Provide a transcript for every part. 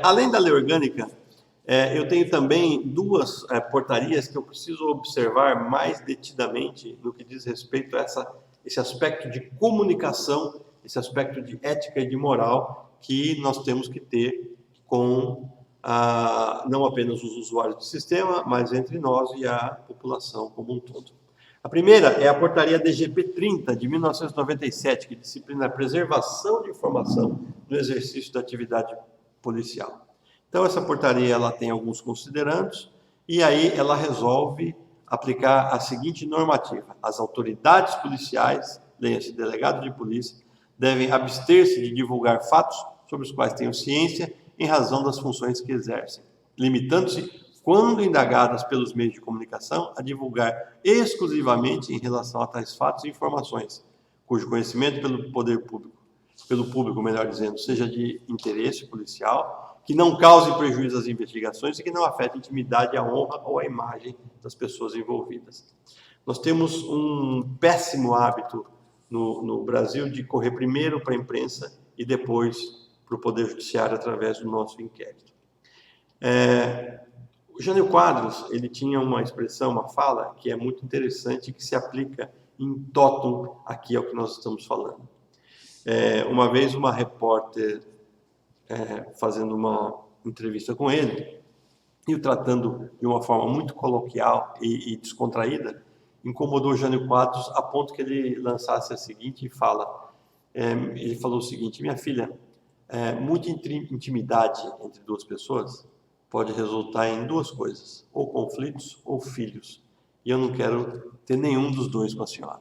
Além da lei orgânica, eu tenho também duas portarias que eu preciso observar mais detidamente no que diz respeito a esse aspecto de comunicação, esse aspecto de ética e de moral que nós temos que ter com não apenas os usuários do sistema, mas entre nós e a população como um todo. A primeira é a portaria DGP 30, de 1997, que disciplina a preservação de informação no exercício da atividade policial. Então, essa portaria ela tem alguns considerandos e aí ela resolve aplicar a seguinte normativa: as autoridades policiais, leia-se delegado de polícia, devem abster-se de divulgar fatos sobre os quais tenham ciência em razão das funções que exercem, limitando-se, quando indagadas pelos meios de comunicação, a exclusivamente em relação a tais fatos e informações, cujo conhecimento pelo público, melhor dizendo, seja de interesse policial, que não cause prejuízo às investigações e que não afete a intimidade, a honra ou a imagem das pessoas envolvidas. Nós temos um péssimo hábito no Brasil de correr primeiro para a imprensa e depois para o Poder Judiciário através do nosso inquérito. O Jânio Quadros, ele tinha uma expressão, uma fala, que é muito interessante, que se aplica em totum aqui ao que nós estamos falando. Uma vez uma repórter fazendo uma entrevista com ele, e o tratando de uma forma muito coloquial e descontraída, incomodou o Jânio Quadros a ponto que ele lançasse a seguinte fala. Ele falou o seguinte: minha filha, muita intimidade entre duas pessoas pode resultar em duas coisas, ou conflitos ou filhos, e eu não quero ter nenhum dos dois com a senhora.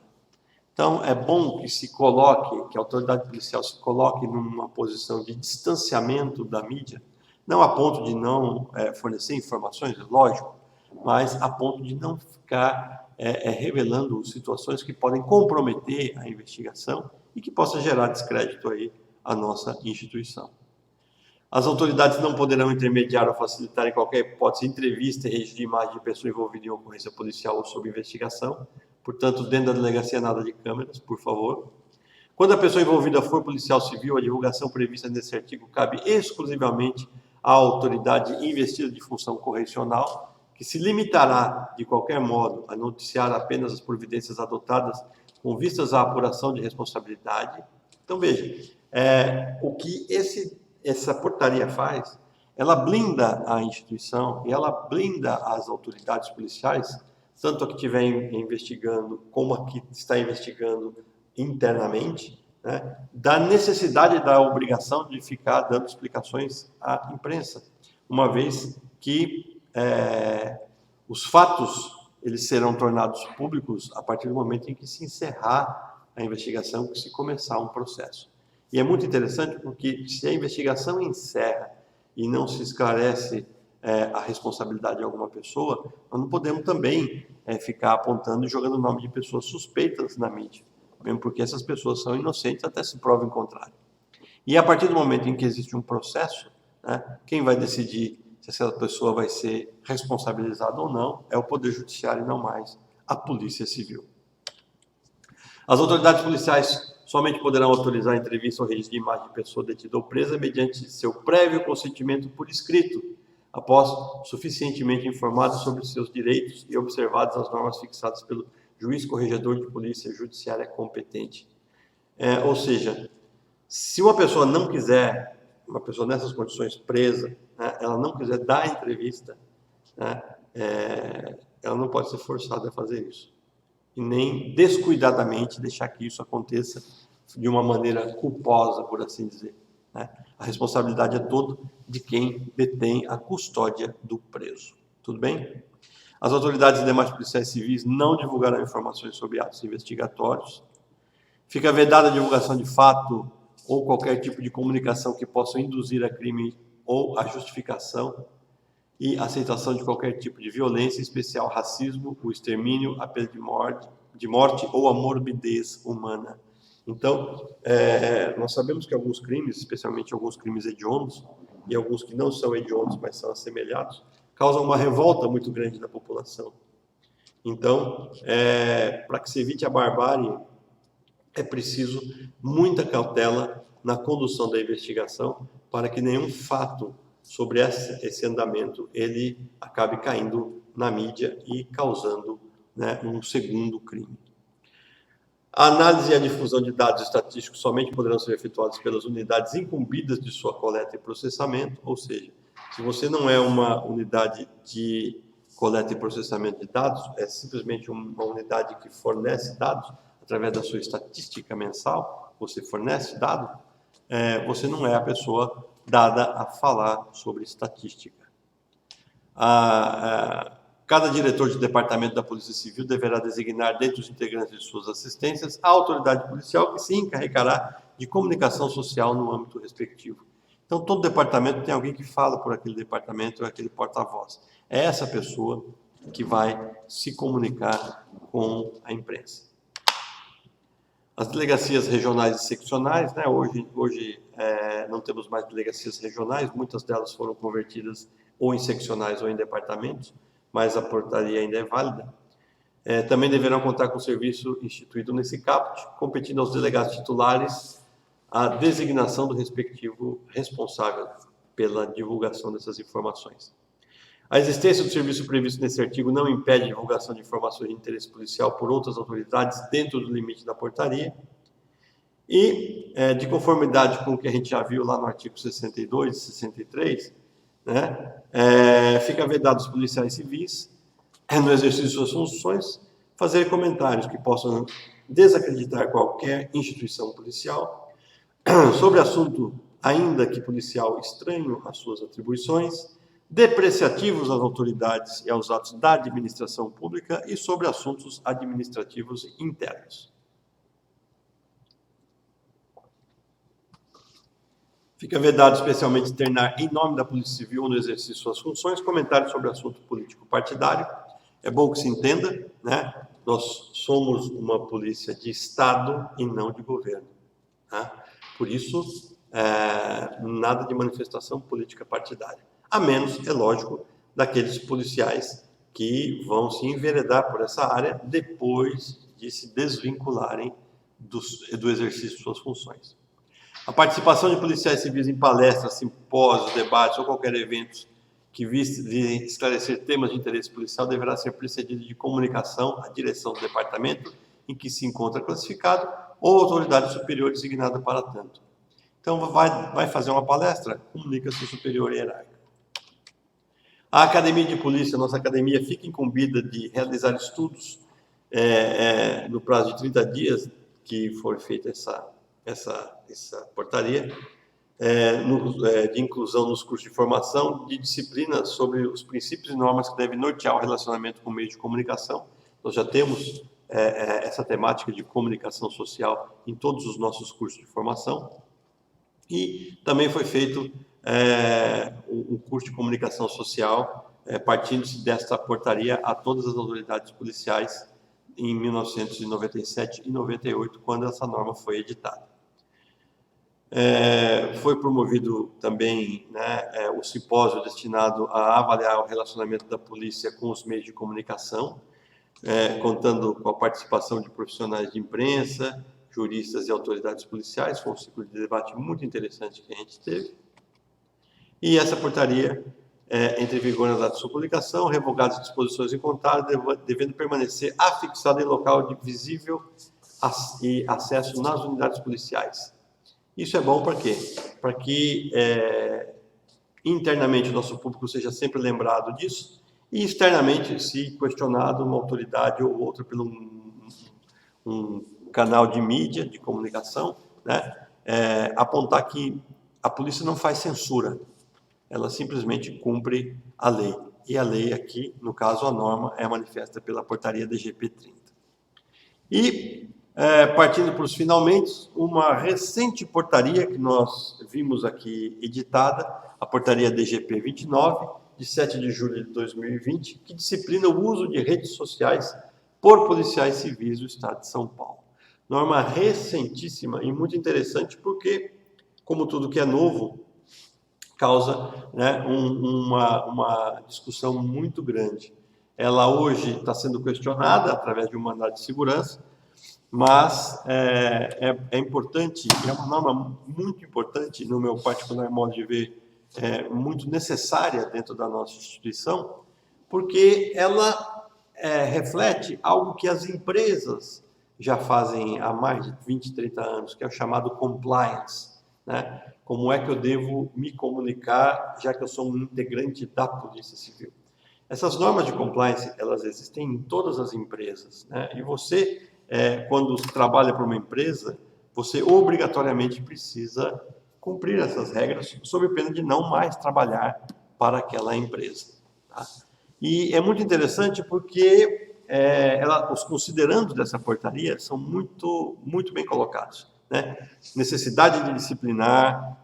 Então, é bom que a autoridade policial se coloque numa posição de distanciamento da mídia, não a ponto de não fornecer informações, lógico, mas a ponto de não ficar revelando situações que podem comprometer a investigação e que possa gerar descrédito aí à nossa instituição. As autoridades não poderão intermediar ou facilitar em qualquer hipótese entrevista e registro de imagem de pessoa envolvida em ocorrência policial ou sob investigação. Portanto, dentro da delegacia, nada de câmeras, por favor. Quando a pessoa envolvida for policial civil, a divulgação prevista nesse artigo cabe exclusivamente à autoridade investida de função correcional, que se limitará, de qualquer modo, a noticiar apenas as providências adotadas com vistas à apuração de responsabilidade. Então, veja, o que essa portaria faz, ela blinda a instituição e ela blinda as autoridades policiais, tanto a que estiver investigando como a que está investigando internamente, né, da necessidade e da obrigação de ficar dando explicações à imprensa, uma vez que os fatos eles serão tornados públicos a partir do momento em que se encerrar a investigação, que se começar um processo. E é muito interessante porque se a investigação encerra e não se esclarece a responsabilidade de alguma pessoa, nós não podemos também ficar apontando e jogando o nome de pessoas suspeitas na mídia, mesmo porque essas pessoas são inocentes até se prova em contrário. E a partir do momento em que existe um processo, né, quem vai decidir se essa pessoa vai ser responsabilizada ou não é o Poder Judiciário e não mais a Polícia Civil. As autoridades policiais somente poderão autorizar a entrevista ou registro de imagem de pessoa detida ou presa mediante seu prévio consentimento por escrito, após suficientemente informados sobre seus direitos e observadas as normas fixadas pelo juiz corregedor de polícia judiciária competente. Ou seja, se uma pessoa não quiser, uma pessoa nessas condições presa, né, ela não quiser dar entrevista, né, ela não pode ser forçada a fazer isso. E nem descuidadamente deixar que isso aconteça de uma maneira culposa, por assim dizer, né? A responsabilidade é toda de quem detém a custódia do preso. Tudo bem? As autoridades e demais policiais civis não divulgarão informações sobre atos investigatórios. Fica vedada a divulgação de fato ou qualquer tipo de comunicação que possa induzir a crime ou a justificação e aceitação de qualquer tipo de violência, em especial racismo, o extermínio, a pena de morte ou a morbidez humana. Então, nós sabemos que alguns crimes, especialmente alguns crimes hediondos, e alguns que não são hediondos, mas são assemelhados, causam uma revolta muito grande da população. Então, para que se evite a barbárie, é preciso muita cautela na condução da investigação, para que nenhum fato sobre esse andamento ele acabe caindo na mídia e causando, né, um segundo crime. A análise e a difusão de dados estatísticos somente poderão ser efetuadas pelas unidades incumbidas de sua coleta e processamento, ou seja, se você não é uma unidade de coleta e processamento de dados, é simplesmente uma unidade que fornece dados através da sua estatística mensal, você fornece dados, você não é a pessoa dada a falar sobre estatística. Cada diretor de departamento da Polícia Civil deverá designar, dentre os integrantes de suas assistências, a autoridade policial que se encarregará de comunicação social no âmbito respectivo. Então, todo departamento tem alguém que fala por aquele departamento, aquele porta-voz. É essa pessoa que vai se comunicar com a imprensa. As delegacias regionais e seccionais, né? Hoje não temos mais delegacias regionais, muitas delas foram convertidas ou em seccionais ou em departamentos, mas a portaria ainda é válida. Também deverão contar com o serviço instituído nesse caput, competindo aos delegados titulares a designação do respectivo responsável pela divulgação dessas informações. A existência do serviço previsto nesse artigo não impede a divulgação de informações de interesse policial por outras autoridades dentro do limite da portaria. E, de conformidade com o que a gente já viu lá no artigo 62 e 63, né, fica vedado aos policiais civis, no exercício de suas funções, fazer comentários que possam desacreditar qualquer instituição policial sobre assunto, ainda que policial, estranho às suas atribuições, depreciativos às autoridades e aos atos da administração pública e sobre assuntos administrativos internos. Fica vedado especialmente externar, em nome da Polícia Civil, no exercício de suas funções, comentários sobre assunto político partidário. É bom que se entenda, né? Nós somos uma polícia de Estado e não de governo. Né? Por isso, nada de manifestação política partidária. A menos, é lógico, daqueles policiais que vão se enveredar por essa área depois de se desvincularem do exercício de suas funções. A participação de policiais civis em palestras, simpósios, debates ou qualquer evento que vise esclarecer temas de interesse policial deverá ser precedido de comunicação à direção do departamento em que se encontra classificado ou autoridade superior designada para tanto. Então, vai fazer uma palestra, comunica seu superior hierárquico. A Academia de Polícia, nossa academia, fica incumbida de realizar estudos no prazo de 30 dias que for feita essa portaria, de inclusão nos cursos de formação de disciplinas sobre os princípios e normas que devem nortear o relacionamento com meios de comunicação. Nós já temos essa temática de comunicação social em todos os nossos cursos de formação. E também foi feito um curso de comunicação social, partindo-se desta portaria a todas as autoridades policiais em 1997 e 98, quando essa norma foi editada. Foi promovido também, né, o simpósio destinado a avaliar o relacionamento da polícia com os meios de comunicação, contando com a participação de profissionais de imprensa, juristas e autoridades policiais. Foi um ciclo de debate muito interessante que a gente teve. E essa portaria entra em vigor na data de sua publicação, revogadas as disposições em contrário, devendo permanecer afixada em local visível e acesso nas unidades policiais. Isso é bom para quê? Para que internamente o nosso público seja sempre lembrado disso e externamente, se questionado uma autoridade ou outra pelo um canal de mídia, de comunicação, né, apontar que a polícia não faz censura, ela simplesmente cumpre a lei. E a lei aqui, no caso a norma, é manifesta pela portaria DGP 30. E, partindo para os finalmente, uma recente portaria que nós vimos aqui editada, a portaria DGP 29, de 7 de julho de 2020, que disciplina o uso de redes sociais por policiais civis do Estado de São Paulo. Norma recentíssima e muito interessante porque, como tudo que é novo, causa, né, uma discussão muito grande. Ela hoje está sendo questionada através de um mandado de segurança mas é importante, é uma norma muito importante, no meu particular modo de ver, muito necessária dentro da nossa instituição, porque ela reflete algo que as empresas já fazem há mais de 20, 30 anos, que é o chamado compliance, né? Como é que eu devo me comunicar, já que eu sou um integrante da Polícia Civil? Essas normas de compliance, elas existem em todas as empresas, né? E você, quando trabalha para uma empresa, você obrigatoriamente precisa cumprir essas regras, sob pena de não mais trabalhar para aquela empresa. Tá? E é muito interessante porque os considerandos dessa portaria são muito bem colocados, né? Necessidade de disciplinar,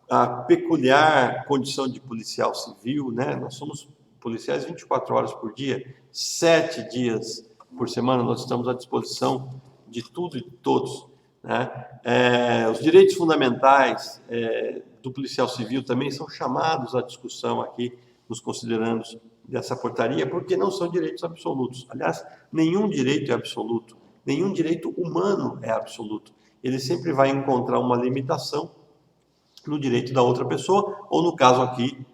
a peculiar condição de policial civil, né? Nós somos policiais 24 horas por dia, 7 dias por semana, nós estamos à disposição de tudo e de todos, né? Os direitos fundamentais do policial civil também são chamados à discussão aqui nos considerandos dessa portaria, porque não são direitos absolutos. Aliás, nenhum direito é absoluto, nenhum direito humano é absoluto. Ele sempre vai encontrar uma limitação no direito da outra pessoa, ou no caso aqui,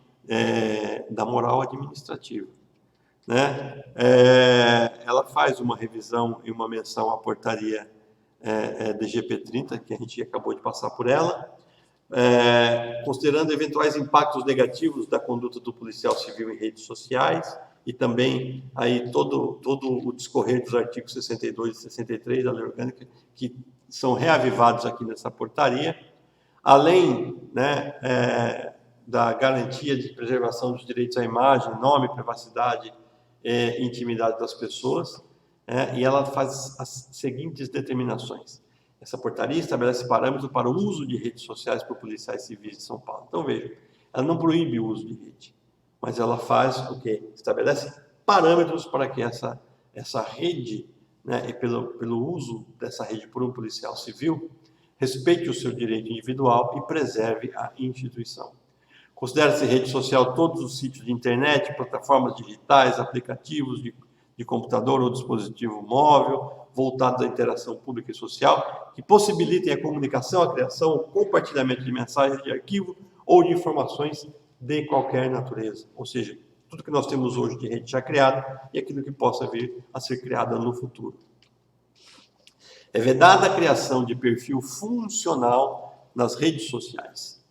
da moral administrativa. Né? Ela faz uma revisão e uma menção à portaria DGP 30, que a gente acabou de passar por ela, considerando eventuais impactos negativos da conduta do policial civil em redes sociais e também aí todo o discorrer dos artigos 62 e 63 da Lei Orgânica, que são reavivados aqui nessa portaria, além, né, da garantia de preservação dos direitos à imagem, nome, privacidade e intimidade das pessoas, e ela faz as seguintes determinações. Essa portaria estabelece parâmetros para o uso de redes sociais por policiais civis de São Paulo. Então, vejam, ela não proíbe o uso de rede, mas ela faz o quê? Estabelece parâmetros para que essa rede, né, e pelo uso dessa rede por um policial civil, respeite o seu direito individual e preserve a instituição. Considera-se rede social todos os sítios de internet, plataformas digitais, aplicativos de computador ou dispositivo móvel, voltados à interação pública e social, que possibilitem a comunicação, a criação, o compartilhamento de mensagens de arquivo ou de informações de qualquer natureza. Ou seja, tudo que nós temos hoje de rede já criada e aquilo que possa vir a ser criada no futuro. É vedada a criação de perfil funcional nas redes sociais,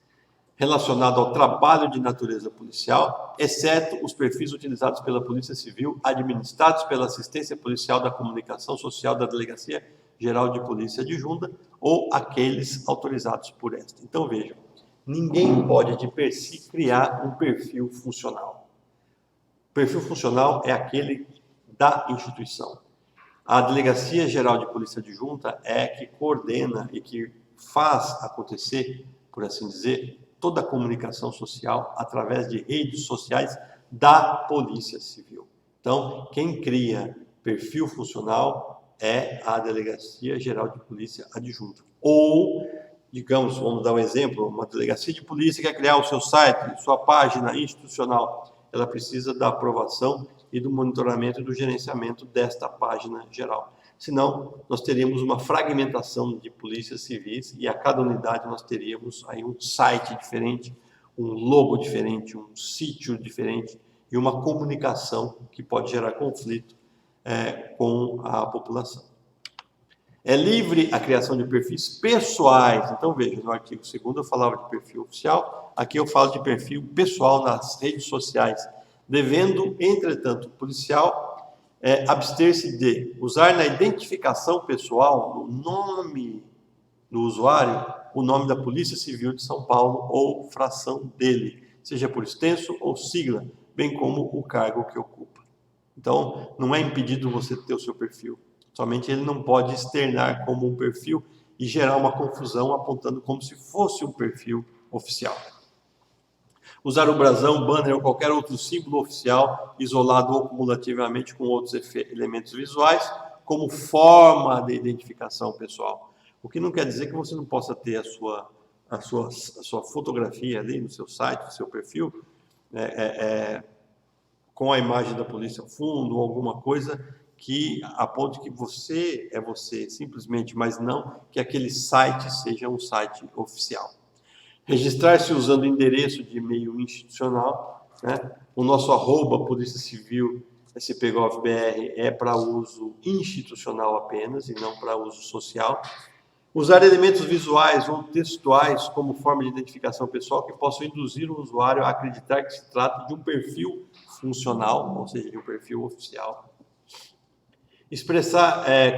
relacionado ao trabalho de natureza policial, exceto os perfis utilizados pela Polícia Civil, administrados pela Assistência Policial da Comunicação Social da Delegacia Geral de Polícia Adjunta ou aqueles autorizados por esta. Então, vejam, ninguém pode, de per si, criar um perfil funcional. O perfil funcional é aquele da instituição. A Delegacia Geral de Polícia Adjunta é que coordena e que faz acontecer, por assim dizer, toda a comunicação social através de redes sociais da Polícia Civil. Então, quem cria perfil funcional é a Delegacia Geral de Polícia Adjunta. Ou, digamos, vamos dar um exemplo, uma delegacia de polícia quer criar o seu site, sua página institucional, ela precisa da aprovação e do monitoramento e do gerenciamento desta página geral. Senão, nós teríamos uma fragmentação de polícias civis e a cada unidade nós teríamos aí um site diferente, um logo diferente, um sítio diferente e uma comunicação que pode gerar conflito com a população. É livre a criação de perfis pessoais. Então, veja, no artigo 2º eu falava de perfil oficial, aqui eu falo de perfil pessoal nas redes sociais, devendo, entretanto, o policial abster-se de usar na identificação pessoal, no nome do usuário, o nome da Polícia Civil de São Paulo ou fração dele, seja por extenso ou sigla, bem como o cargo que ocupa. Então, não é impedido você ter o seu perfil, somente ele não pode externar como um perfil e gerar uma confusão apontando como se fosse um perfil oficial. Usar o brasão, banner ou qualquer outro símbolo oficial, isolado ou cumulativamente com outros elementos visuais, como forma de identificação pessoal. O que não quer dizer que você não possa ter a sua fotografia ali no seu site, no seu perfil, com a imagem da polícia ao fundo, ou alguma coisa que aponte que você é você, simplesmente, mas não que aquele site seja um site oficial. Registrar-se usando o endereço de e-mail institucional, né? O nosso @ Polícia Civil SPGovBR é para uso institucional apenas e não para uso social. Usar elementos visuais ou textuais como forma de identificação pessoal que possam induzir o usuário a acreditar que se trata de um perfil funcional, ou seja, de um perfil oficial.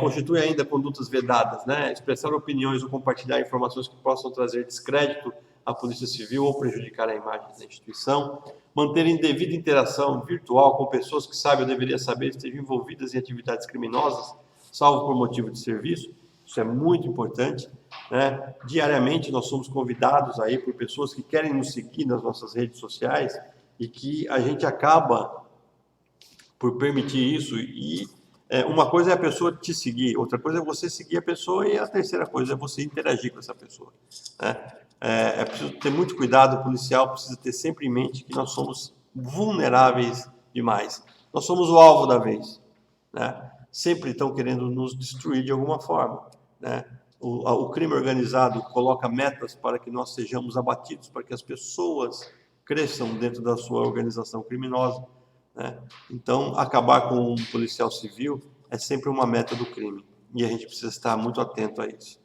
Constitui ainda condutas vedadas, né? Expressar opiniões ou compartilhar informações que possam trazer descrédito à Polícia Civil ou prejudicar a imagem da instituição. Manter indevida interação virtual com pessoas que sabem ou deveriam saber estejam envolvidas em atividades criminosas, salvo por motivo de serviço. Isso é muito importante, né? Diariamente nós somos convidados aí por pessoas que querem nos seguir nas nossas redes sociais e que a gente acaba por permitir isso. E uma coisa é a pessoa te seguir, outra coisa é você seguir a pessoa e a terceira coisa é você interagir com essa pessoa, né? É preciso ter muito cuidado, o policial precisa ter sempre em mente que nós somos vulneráveis demais. Nós somos o alvo da vez, né? Sempre estão querendo nos destruir de alguma forma, né? O crime organizado coloca metas para que nós sejamos abatidos, para que as pessoas cresçam dentro da sua organização criminosa, né? Então, acabar com um policial civil é sempre uma meta do crime e a gente precisa estar muito atento a isso.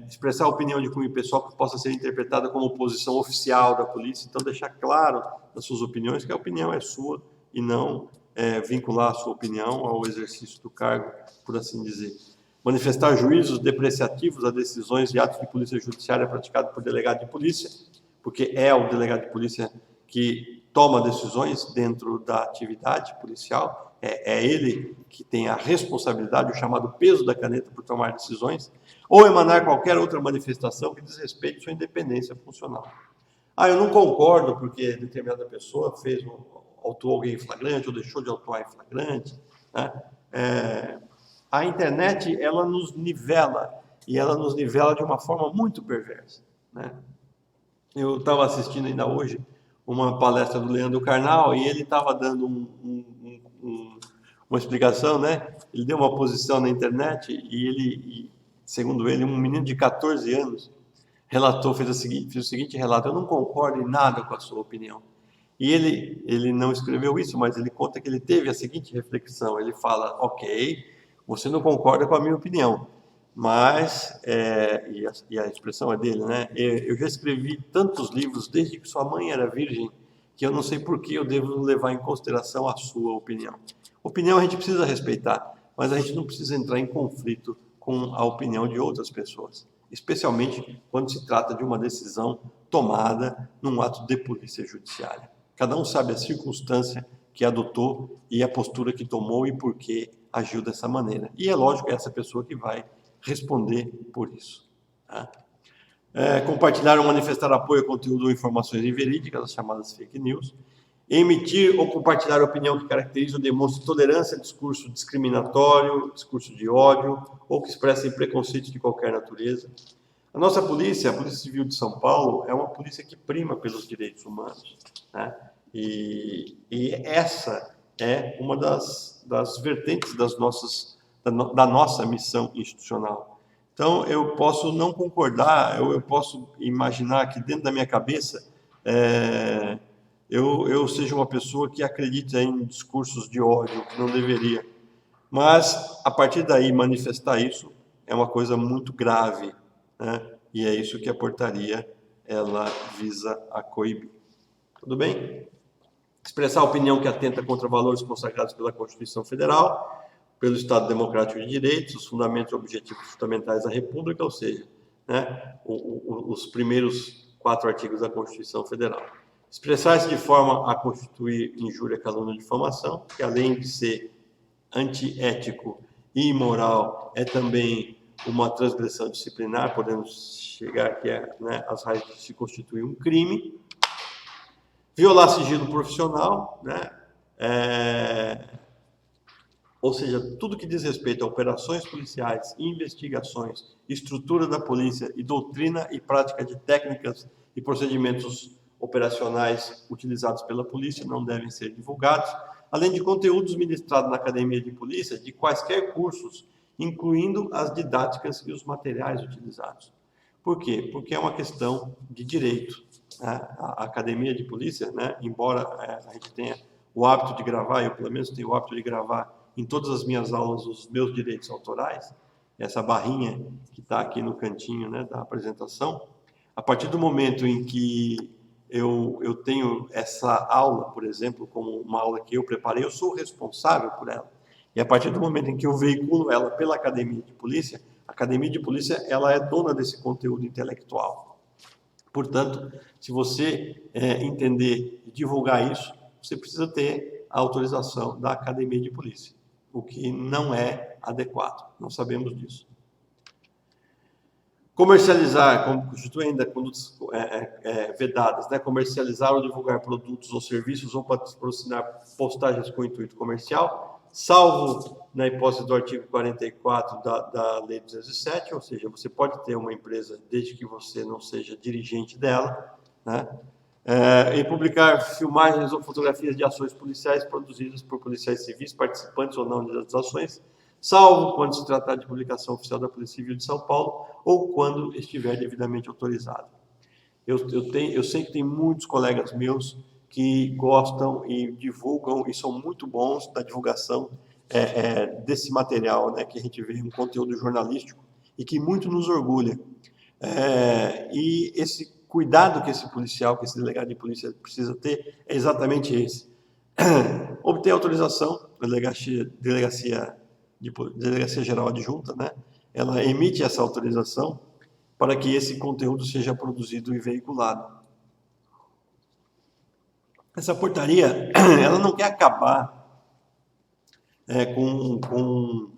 Expressar a opinião de cunho pessoal que possa ser interpretada como posição oficial da polícia, então deixar claro nas suas opiniões que a opinião é sua e não vincular a sua opinião ao exercício do cargo, por assim dizer. Manifestar juízos depreciativos a decisões e atos de polícia judiciária praticados por delegado de polícia, porque é o delegado de polícia que toma decisões dentro da atividade policial, é ele que tem a responsabilidade, o chamado peso da caneta por tomar decisões, ou emanar qualquer outra manifestação que diz respeito à sua independência funcional. Eu não concordo porque determinada pessoa autuou alguém em flagrante ou deixou de autuar em flagrante, né? A internet, ela nos nivela, e ela nos nivela de uma forma muito perversa, né? Eu estava assistindo ainda hoje uma palestra do Leandro Carnal e ele estava dando uma explicação, né? Ele deu uma posição na internet e segundo ele, um menino de 14 anos fez o seguinte relato: eu não concordo em nada com a sua opinião. E ele não escreveu isso, mas ele conta que ele teve a seguinte reflexão. Ele fala: ok, você não concorda com a minha opinião, mas, e a expressão é dele, né? Eu já escrevi tantos livros desde que sua mãe era virgem, que eu não sei por que eu devo levar em consideração a sua opinião. Opinião a gente precisa respeitar, mas a gente não precisa entrar em conflito com a opinião de outras pessoas, especialmente quando se trata de uma decisão tomada num ato de polícia judiciária. Cada um sabe a circunstância que adotou e a postura que tomou e por que agiu dessa maneira. E é lógico, é essa pessoa que vai responder por isso, tá? Compartilhar ou manifestar apoio a conteúdo ou informações inverídicas, as chamadas fake news. Emitir ou compartilhar opinião que caracteriza ou demonstre tolerância a discurso discriminatório, discurso de ódio, ou que expressem preconceito de qualquer natureza. A nossa polícia, a Polícia Civil de São Paulo, é uma polícia que prima pelos direitos humanos, né? E essa é uma das vertentes da nossa missão institucional. Então, eu posso não concordar, eu posso imaginar que dentro da minha cabeça eu seja uma pessoa que acredita em discursos de ódio, que não deveria. Mas, a partir daí, manifestar isso é uma coisa muito grave, né? E é isso que a portaria ela visa a coibir. Tudo bem? Expressar opinião que atenta contra valores consagrados pela Constituição Federal, pelo Estado Democrático de Direito, os fundamentos e objetivos fundamentais da República, ou seja, né, os primeiros 4 artigos da Constituição Federal. Expressar-se de forma a constituir injúria, calúnia e difamação, que além de ser antiético e imoral, é também uma transgressão disciplinar, podemos chegar aqui às raízes de se constituir um crime. Violar sigilo profissional, né? Ou seja, tudo que diz respeito a operações policiais, investigações, estrutura da polícia e doutrina e prática de técnicas e procedimentos operacionais utilizados pela polícia não devem ser divulgados. além de conteúdos ministrados na Academia de Polícia, de quaisquer cursos, incluindo as didáticas e os materiais utilizados. Por quê? Porque é uma questão de direito. Né? A Academia de Polícia, né, embora a gente tenha o hábito de gravar, eu pelo menos tenho o hábito de gravar em todas as minhas aulas os meus direitos autorais, essa barrinha que está aqui no cantinho, né, da apresentação, a partir do momento em que eu tenho essa aula, por exemplo, como uma aula que eu preparei, eu sou responsável por ela. E a partir do momento em que eu veiculo ela pela Academia de Polícia, a Academia de Polícia ela é dona desse conteúdo intelectual. Portanto, se você entender e divulgar isso, você precisa ter a autorização da Academia de Polícia, o que não é adequado, nós sabemos disso. Comercializar, como constitui ainda condutas vedadas, né? Comercializar ou divulgar produtos ou serviços ou patrocinar postagens com intuito comercial, salvo na hipótese do artigo 44 da Lei 207, ou seja, você pode ter uma empresa desde que você não seja dirigente dela, né? E publicar filmagens ou fotografias de ações policiais produzidas por policiais civis, participantes ou não das ações, salvo quando se tratar de publicação oficial da Polícia Civil de São Paulo ou quando estiver devidamente autorizado. Eu sei que tem muitos colegas meus que gostam e divulgam e são muito bons na divulgação desse material, né, que a gente vê um conteúdo jornalístico e que muito nos orgulha. E esse cuidado que esse policial, que esse delegado de polícia precisa ter é exatamente esse. Obter autorização da Delegacia Geral Adjunta, né? Ela emite essa autorização para que esse conteúdo seja produzido e veiculado. Essa portaria, ela não quer acabar com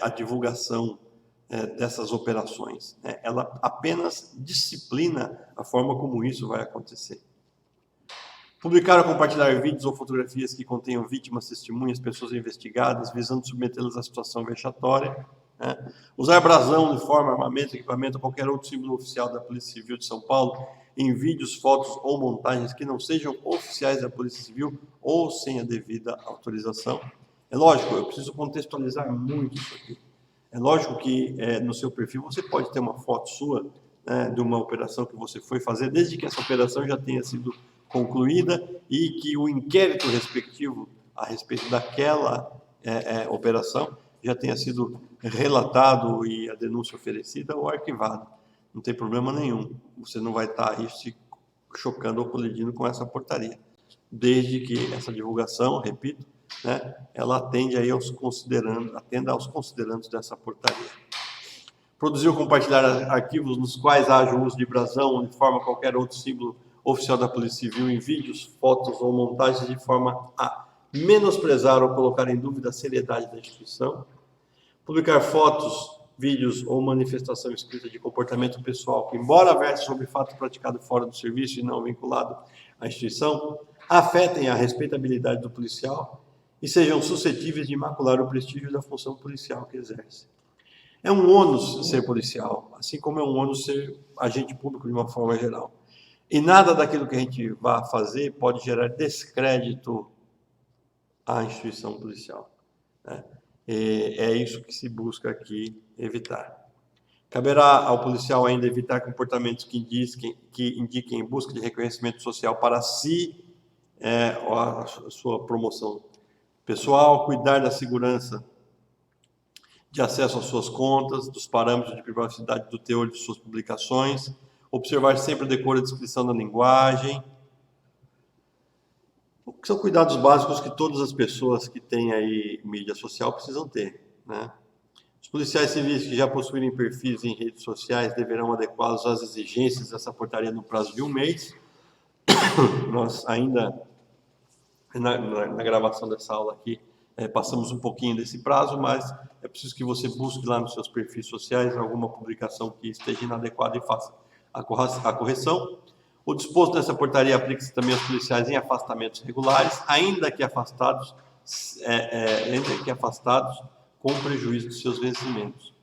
a divulgação dessas operações. Né? Ela apenas disciplina a forma como isso vai acontecer. Publicar ou compartilhar vídeos ou fotografias que contenham vítimas, testemunhas, pessoas investigadas, visando submetê-las à situação vexatória. Né? Usar brasão, uniforme, armamento, equipamento ou qualquer outro símbolo oficial da Polícia Civil de São Paulo em vídeos, fotos ou montagens que não sejam oficiais da Polícia Civil ou sem a devida autorização. É lógico, eu preciso contextualizar muito isso aqui. É lógico que no seu perfil você pode ter uma foto sua, né, de uma operação que você foi fazer, desde que essa operação já tenha sido concluída e que o inquérito respectivo a respeito daquela operação já tenha sido relatado e a denúncia oferecida ou arquivada. Não tem problema nenhum. Você não vai estar aí se chocando ou colidindo com essa portaria. Desde que essa divulgação, repito, né, ela atenda aos considerandos dessa portaria. Produzir ou compartilhar arquivos nos quais haja o uso de brasão, uniforme ou qualquer outro símbolo oficial da Polícia Civil em vídeos, fotos ou montagens de forma a menosprezar ou colocar em dúvida a seriedade da instituição. Publicar fotos, vídeos ou manifestação escrita de comportamento pessoal que, embora verse sobre fato praticado fora do serviço e não vinculado à instituição, afetem a respeitabilidade do policial e sejam suscetíveis de macular o prestígio da função policial que exerce. É um ônus ser policial, assim como é um ônus ser agente público de uma forma geral. E nada daquilo que a gente vai fazer pode gerar descrédito à instituição policial. Né? É isso que se busca aqui evitar. Caberá ao policial ainda evitar comportamentos que indiquem busca de reconhecimento social para si, a sua promoção pessoal, cuidar da segurança de acesso às suas contas, dos parâmetros de privacidade do teor de suas publicações, observar sempre o decoro e a descrição da linguagem. São cuidados básicos que todas as pessoas que têm aí mídia social precisam ter, né? Os policiais civis que já possuírem perfis em redes sociais deverão adequá-los às exigências dessa portaria no prazo de 1 mês. Nós ainda, na gravação dessa aula aqui, passamos um pouquinho desse prazo, mas é preciso que você busque lá nos seus perfis sociais alguma publicação que esteja inadequada e faça a correção. O disposto nessa portaria aplica-se também aos policiais em afastamentos regulares, ainda que afastados com prejuízo dos seus vencimentos.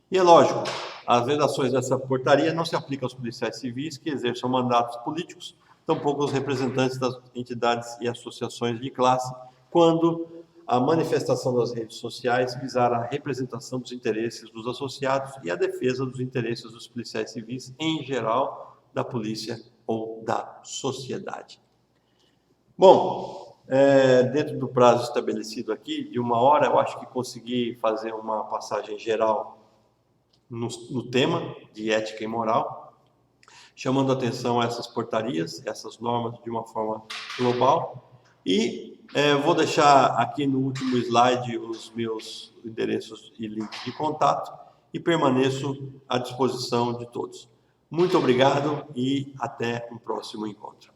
E é lógico, as vedações dessa portaria não se aplicam aos policiais civis que exerçam mandatos políticos, tampouco aos representantes das entidades e associações de classe quando a manifestação das redes sociais visar a representação dos interesses dos associados e a defesa dos interesses dos policiais civis em geral, da polícia ou da sociedade. Bom, dentro do prazo estabelecido aqui, de 1 hora, eu acho que consegui fazer uma passagem geral no tema de ética e moral, chamando atenção a essas portarias, essas normas de uma forma global. E vou deixar aqui no último slide os meus endereços e links de contato e permaneço à disposição de todos. Muito obrigado e até um próximo encontro.